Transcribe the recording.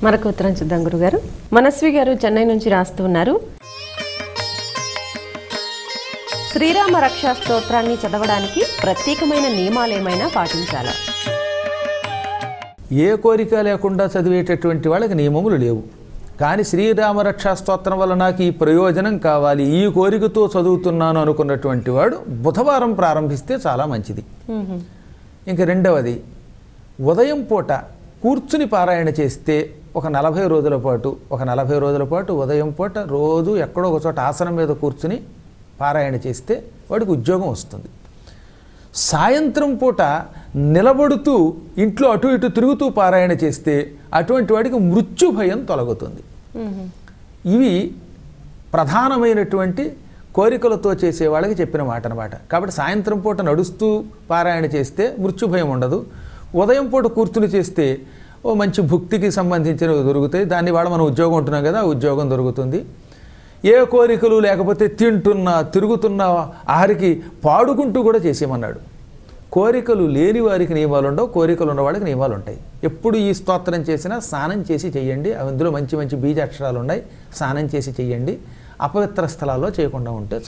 మరొక ఉత్తరం చూద్దాం గురుగారు. మనస్వి గారు చెన్నై నుంచి రాస్తూ ఉన్నారు. శ్రీరామ రక్షా స్తోత్రాన్ని చదవడానికి ప్రత్యేకమైన నియమాలు ఏమైనా పాటించాలా? ఏ కోరిక లేకుండా చదివేటటువంటి వాళ్ళకి నియమములు లేవు. కానీ శ్రీరామ రక్షా స్తోత్రం వల్ల నాకు ఈ ప్రయోజనం కావాలి, ఈ కోరికతో చదువుతున్నాను అనుకున్నటువంటి వాడు బుధవారం ప్రారంభిస్తే చాలా మంచిది. ఇంక రెండవది, ఉదయం పూట కూర్చుని పారాయణ చేస్తే ఒక 40 రోజుల పాటు ఉదయం పూట రోజు ఎక్కడో ఒక చోట ఆసనం మీద కూర్చుని పారాయణ చేస్తే వాడికి ఉద్యోగం వస్తుంది. సాయంత్రం పూట నిలబడుతూ ఇంట్లో అటు ఇటు తిరుగుతూ పారాయణ చేస్తే అటువంటి వాడికి మృత్యు భయం తొలగుతుంది. ఇవి ప్రధానమైనటువంటి కోరికలతో చేసే వాళ్ళకి చెప్పిన మాట అన్నమాట. కాబట్టి సాయంత్రం పూట నడుస్తూ పారాయణ చేస్తే మృత్యు భయం ఉండదు. ఉదయం పూట కూర్చుని చేస్తే ఓ మంచి భుక్తికి సంబంధించినవి దొరుకుతాయి. దాన్ని వాళ్ళ మనం ఉద్యోగం ఉంటున్నాం కదా, ఉద్యోగం దొరుకుతుంది. ఏ కోరికలు లేకపోతే తింటున్నా తిరుగుతున్నా ఆఖరికి పాడుకుంటూ కూడా చేసేయమన్నాడు. కోరికలు లేని వారికి నియమాలు ఉండవు, కోరికలు ఉన్న వాళ్ళకి నియమాలు ఉంటాయి. ఎప్పుడు ఈ స్తోత్రం చేసినా స్నానం చేసి చెయ్యండి. అందులో మంచి మంచి బీజాక్షరాలు ఉన్నాయి. స్నానం చేసి చెయ్యండి. అపవిత్ర స్థలాల్లో చేయకుండా ఉంటే